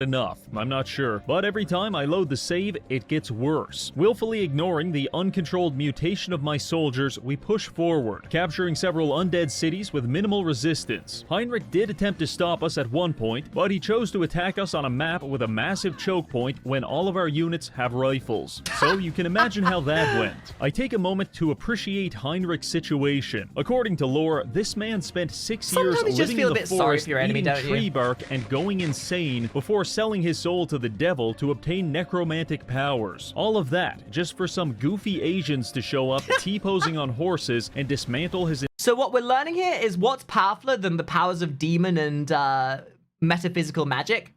enough, I'm not sure, but every time I load the save, it gets worse. Willfully ignoring the uncontrolled mutation of my soldiers, we push forward, capturing several undead cities with minimal resistance. Heinrich did attempt to stop us at one point, but he chose to attack us on a map with a massive choke point when all of our units have rifles. So you can imagine how that went. I take a moment to appreciate Heinrich's situation. According to lore, this man spent 6 years Sometimes you just living feel in a the bit sorry forest, for your enemy, eating don't you? tree bark and going insane before selling his soul to the devil to obtain necromantic powers. All of that just for some goofy Asians to show up, T-posing on horses, and dismantle his So what we're learning here is what's powerfuler than the powers of demon and metaphysical magic?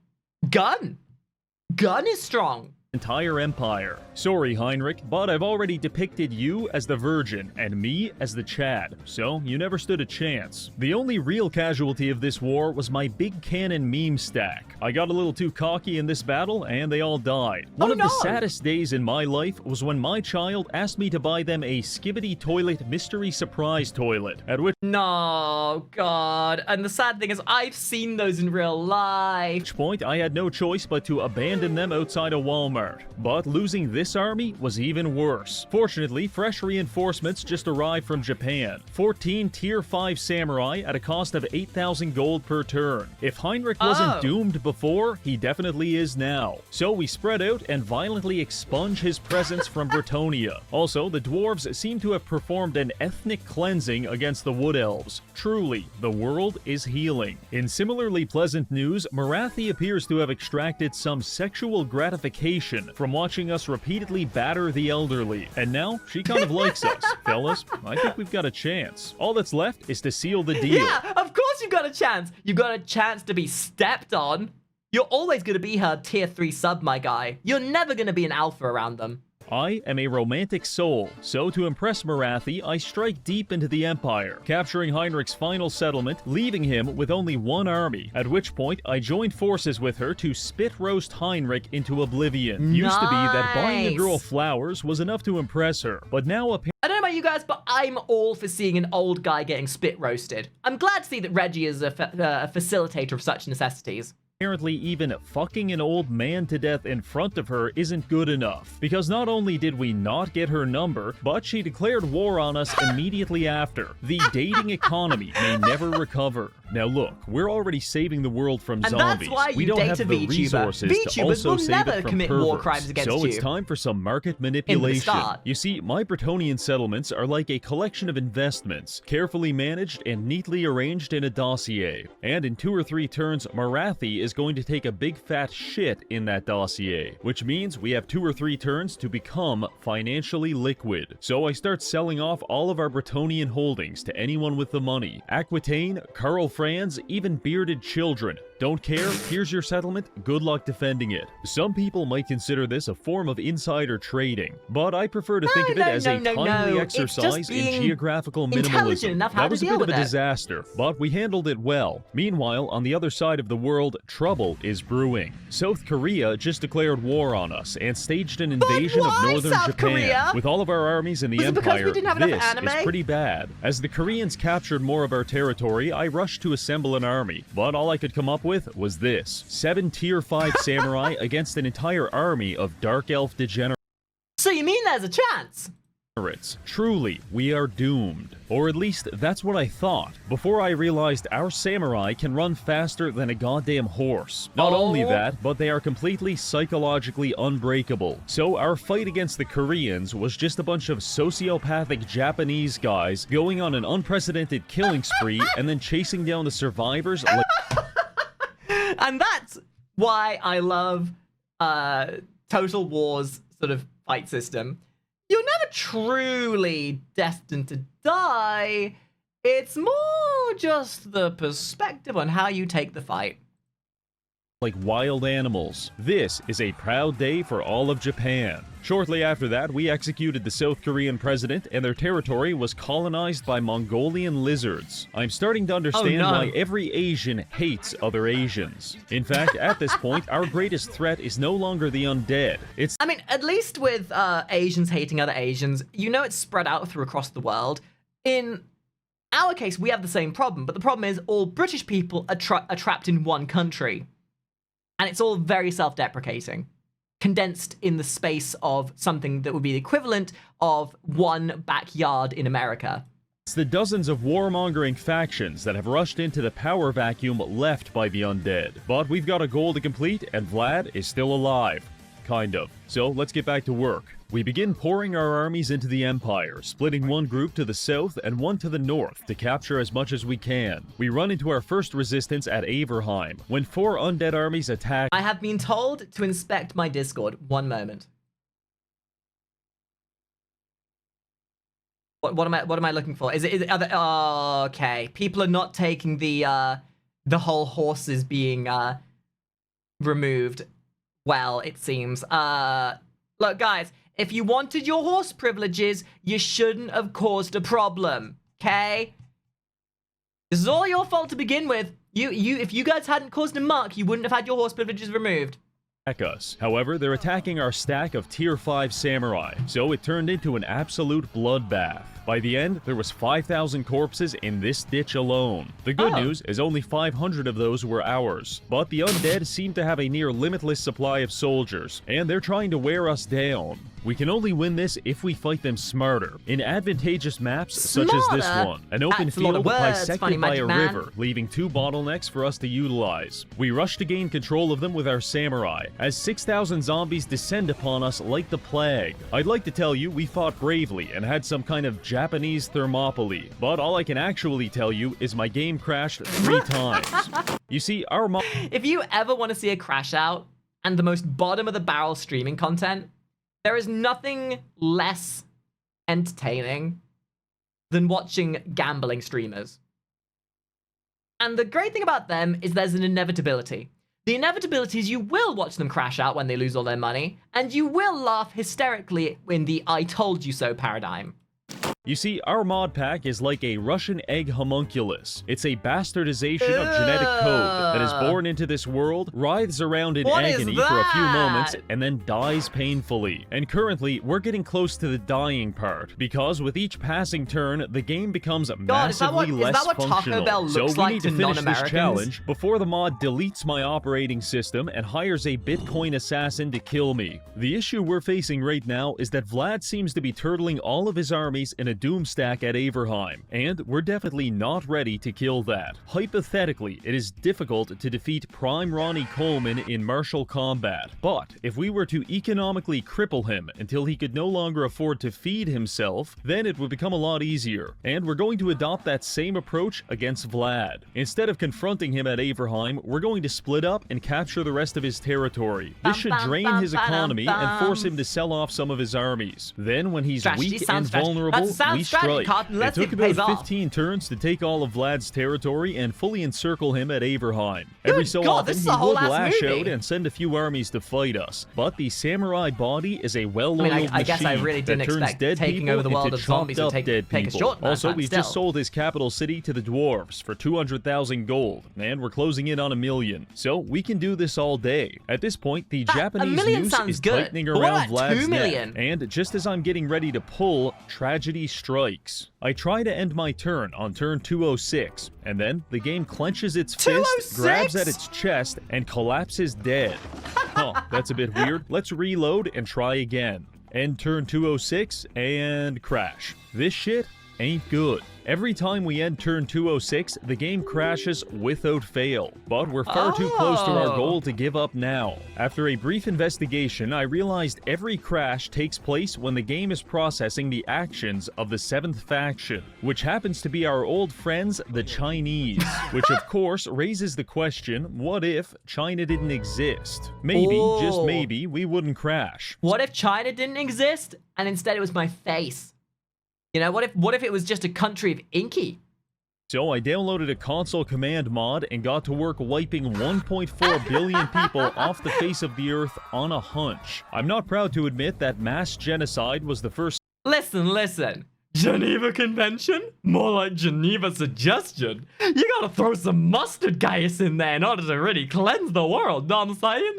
Gun. Gun is strong. entire empire. Sorry, Heinrich, but I've already depicted you as the Virgin and me as the Chad, so you never stood a chance. The only real casualty of this war was my big cannon meme stack. I got a little too cocky in this battle and they all died. One of the saddest days in my life was when my child asked me to buy them a Skibbity Toilet mystery surprise toilet, at which No, God. And the sad thing is I've seen those in real life. point I had no choice but to abandon them outside a Walmart. But losing this army was even worse. Fortunately, fresh reinforcements just arrived from Japan. 14 tier 5 samurai at a cost of 8,000 gold per turn. If Heinrich wasn't doomed before, he definitely is now. So we spread out and violently expunge his presence from Bretonia. Also, the dwarves seem to have performed an ethnic cleansing against the wood elves. Truly, the world is healing. In similarly pleasant news, Marathi appears to have extracted some sexual gratification from watching us repeatedly batter the elderly. And now, she kind of likes us. Fellas, I think we've got a chance. All that's left is to seal the deal. Yeah, of course you've got a chance. You've got a chance to be stepped on. You're always going to be her tier 3 sub, my guy. You're never going to be an alpha around them. I am a romantic soul, so to impress Marathi, I strike deep into the Empire, capturing Heinrich's final settlement, leaving him with only one army, at which point I joined forces with her to spit roast Heinrich into oblivion. Used to be that buying a girl flowers was enough to impress her, but now apparently I don't know about you guys, but I'm all for seeing an old guy getting spit roasted. I'm glad to see that Reggie is a facilitator of such necessities. even fucking an old man to death in front of her isn't good enough. Because not only did we not get her number, but she declared war on us immediately after. The dating economy may never recover. Now look, we're already saving the world from And zombies. that's why We you don't date have a the VTuber. resources to VTubers also will save never it from commit war perverts. crimes against so you. it's time for some market manipulation. start. You see, my Bretonian settlements are like a collection of investments, carefully managed and neatly arranged in a dossier. And in 2 or 3 turns, Marathi is going to take a big fat shit in that dossier, which means we have 2 or 3 turns to become financially liquid. So I start selling off all of our Bretonian holdings to anyone with the money. Aquitaine, Karl Franz, even bearded children. Don't care? Here's your settlement. Good luck defending it. Some people might consider this a form of insider trading, but I prefer to think of it as a timely exercise in geographical minimalism. That was a bit of a disaster, but we handled it well. Meanwhile, on the other side of the world, trouble is brewing. South Korea just declared war on us and staged an invasion of northern Japan. With all of our armies in the empire, this is pretty bad. As the Koreans captured more of our territory, I rushed to assemble an army, but all I could come up with was this: 7 tier 5 samurai against an entire army of dark elf degenerates. So you mean there's a chance? Truly, we are doomed. Or at least, that's what I thought, before I realized our samurai can run faster than a goddamn horse. Not only that, but they are completely psychologically unbreakable. So our fight against the Koreans was just a bunch of sociopathic Japanese guys going on an unprecedented killing spree and then chasing down the survivors like... And that's why I love Total War's sort of fight system. You're never truly destined to die. It's more just the perspective on how you take the fight. Like wild animals. This is a proud day for all of Japan. Shortly after that, we executed the South Korean president, and their territory was colonized by Mongolian lizards. I'm starting to understand why every Asian hates other Asians. In fact, at this point, our greatest threat is no longer the undead. I mean, at least with Asians hating other Asians, you know it's spread out through across the world. In our case, we have the same problem, but the problem is all British people are trapped in one country. And it's all very self-deprecating, condensed in the space of something that would be the equivalent of one backyard in America. It's the dozens of warmongering factions that have rushed into the power vacuum left by the undead. But we've got a goal to complete, and Vlad is still alive. Kind of. So let's get back to work. We begin pouring our armies into the Empire, splitting one group to the south and one to the north to capture as much as we can. We run into our first resistance at Averheim, when 4 undead armies attack. I have been told to inspect my Discord. One moment. What am I looking for? Okay. People are not taking the whole horses being removed. Well, it seems. Look, guys, if you wanted your horse privileges, you shouldn't have caused a problem, okay? This is all your fault to begin with. If you guys hadn't caused a muck, you wouldn't have had your horse privileges removed. Us. However, they're attacking our stack of tier 5 samurai, so it turned into an absolute bloodbath. By the end, there was 5,000 corpses in this ditch alone. The good news is only 500 of those were ours, but the undead seem to have a near limitless supply of soldiers, and they're trying to wear us down. We can only win this if we fight them smarter, in advantageous maps such as this one. An open field bisected by a river, leaving 2 bottlenecks for us to utilize. We rush to gain control of them with our samurai, as 6,000 zombies descend upon us like the plague. I'd like to tell you we fought bravely and had some kind of Japanese Thermopylae, but all I can actually tell you is my game crashed 3 times. You see, our if you ever want to see a crash out and the most bottom of the barrel streaming content, there is nothing less entertaining than watching gambling streamers. And the great thing about them is there's an inevitability. The inevitability is you will watch them crash out when they lose all their money, and you will laugh hysterically in the I told you so paradigm. You see, our mod pack is like a Russian egg homunculus. It's a bastardization of genetic code that is born into this world, writhes around in agony for a few moments, and then dies painfully. And currently, we're getting close to the dying part, because with each passing turn, the game becomes massively less functional. So we need to finish this challenge before the mod deletes my operating system and hires a Bitcoin assassin to kill me. The issue we're facing right now is that Vlad seems to be turtling all of his armies in a doom stack at Averheim, and we're definitely not ready to kill that. Hypothetically, it is difficult to defeat Prime Ronnie Coleman in martial combat, but if we were to economically cripple him until he could no longer afford to feed himself, then it would become a lot easier, and we're going to adopt that same approach against Vlad. Instead of confronting him at Averheim, we're going to split up and capture the rest of his territory. This should drain his economy and force him to sell off some of his armies. Then, when he's weak and vulnerable, we strike. It took about 15 turns to take all of Vlad's territory and fully encircle him at Averheim. Every so often, he would lash out and send a few armies to fight us, but the samurai body is a well-oiled machine that turns dead people into chopped-up dead people. Also, we've just sold his capital city to the dwarves for 200,000 gold, and we're closing in on 1 million. So we can do this all day. At this point, the Japanese noose is tightening around Vlad's neck, and just as I'm getting ready to pull, tragedy strikes. I try to end my turn on turn 206, and then the game clenches its fist, grabs at its chest, and collapses dead. Oh, that's a bit weird. Let's reload and try again. End turn 206 and crash. This shit ain't good. Every time we end turn 206, the game crashes without fail. But we're far too close to our goal to give up now. After a brief investigation, I realized every crash takes place when the game is processing the actions of the 7th faction, which happens to be our old friends, the Chinese. Which of course raises the question, what if China didn't exist? Maybe, just maybe, we wouldn't crash. What if China didn't exist and instead it was my face? You know, what if it was just a country of Inky? So I downloaded a console command mod and got to work wiping 1.4 billion people off the face of the earth on a hunch. I'm not proud to admit that mass genocide was the first. Listen. Geneva Convention? More like Geneva Suggestion. You gotta throw some mustard gas in there in order to really cleanse the world, know what I'm saying?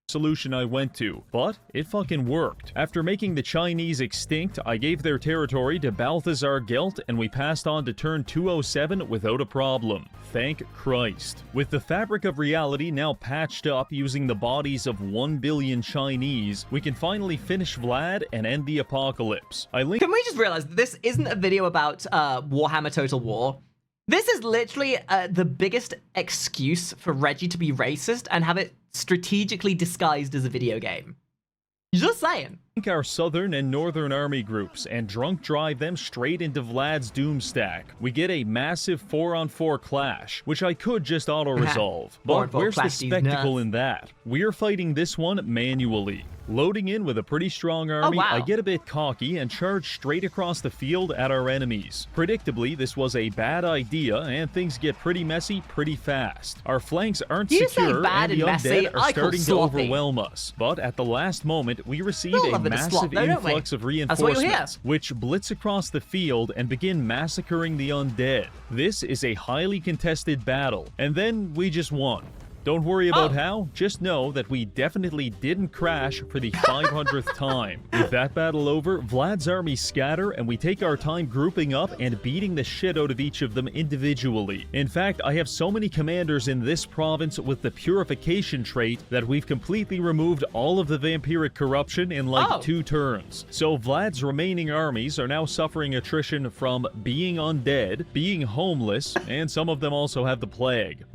Solution I went to, but it fucking worked. After making the Chinese extinct, I gave their territory to Balthazar Gelt and we passed on to turn 207 without a problem. Thank Christ. With the fabric of reality now patched up using the bodies of 1 billion Chinese, we can finally finish Vlad and end the apocalypse. Can we just realize that this isn't a video about Warhammer Total War? This is literally the biggest excuse for Reggie to be racist and have it strategically disguised as a video game. Just saying. Our southern and northern army groups and drunk drive them straight into Vlad's doom stack. We get a massive 4-on-4 clash, which I could just auto-resolve. But where's the spectacle in that? We're fighting this one manually. Loading in with a pretty strong army, I get a bit cocky and charge straight across the field at our enemies. Predictably, this was a bad idea and things get pretty messy pretty fast. Our flanks aren't secure and the undead are starting to overwhelm us. But at the last moment, we receive a massive influx of reinforcements, which blitz across the field and begin massacring the undead. This is a highly contested battle, and then we just won. Don't worry about how, just know that we definitely didn't crash for the 500th time. With that battle over, Vlad's armies scatter and we take our time grouping up and beating the shit out of each of them individually. In fact, I have so many commanders in this province with the Purification trait that we've completely removed all of the vampiric corruption in like 2 turns. So Vlad's remaining armies are now suffering attrition from being undead, being homeless, and some of them also have the plague.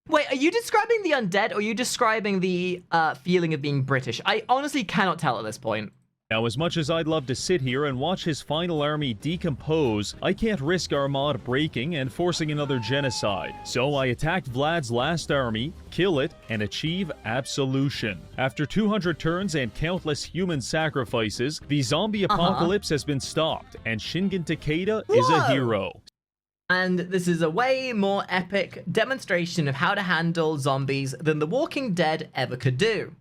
Wait, are you describing the undead or are you describing the feeling of being British? I honestly cannot tell at this point. Now, as much as I'd love to sit here and watch his final army decompose, I can't risk our mod breaking and forcing another genocide. So I attacked Vlad's last army, kill it, and achieve absolution. After 200 turns and countless human sacrifices, the zombie apocalypse has been stopped, and Shingen Takeda is a hero. And this is a way more epic demonstration of how to handle zombies than The Walking Dead ever could do.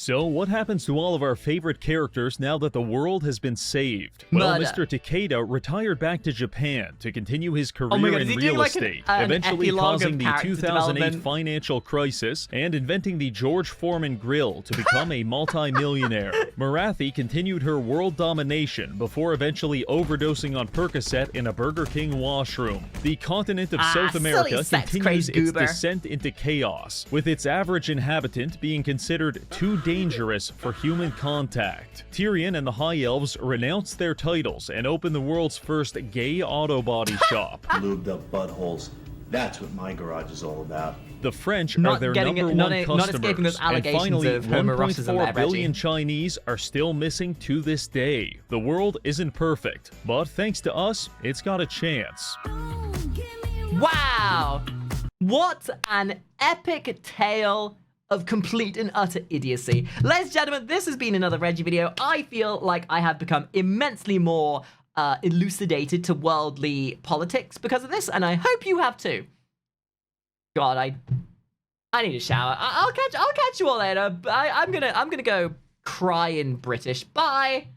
So, what happens to all of our favorite characters now that the world has been saved? Well, Mr. Takeda retired back to Japan to continue his career in real estate, eventually causing the 2008 financial crisis and inventing the George Foreman grill to become a multi-millionaire. Marathi continued her world domination before eventually overdosing on Percocet in a Burger King washroom. The continent of South America continues its descent into chaos, with its average inhabitant being considered too dangerous for human contact. Tyrion and the High Elves renounce their titles and open the world's first gay auto body shop. Lubed up buttholes. That's what my garage is all about. The French are their number one customers, and finally 1.4 billion Chinese are still missing to this day. The world isn't perfect, but thanks to us, it's got a chance. Wow! What an epic tale of complete and utter idiocy. Ladies and gentlemen, this has been another Reggie video. I feel like I have become immensely more elucidated to worldly politics because of this, and I hope you have too. God, I need a shower. I'll catch you all later. I'm gonna go cry in British. Bye.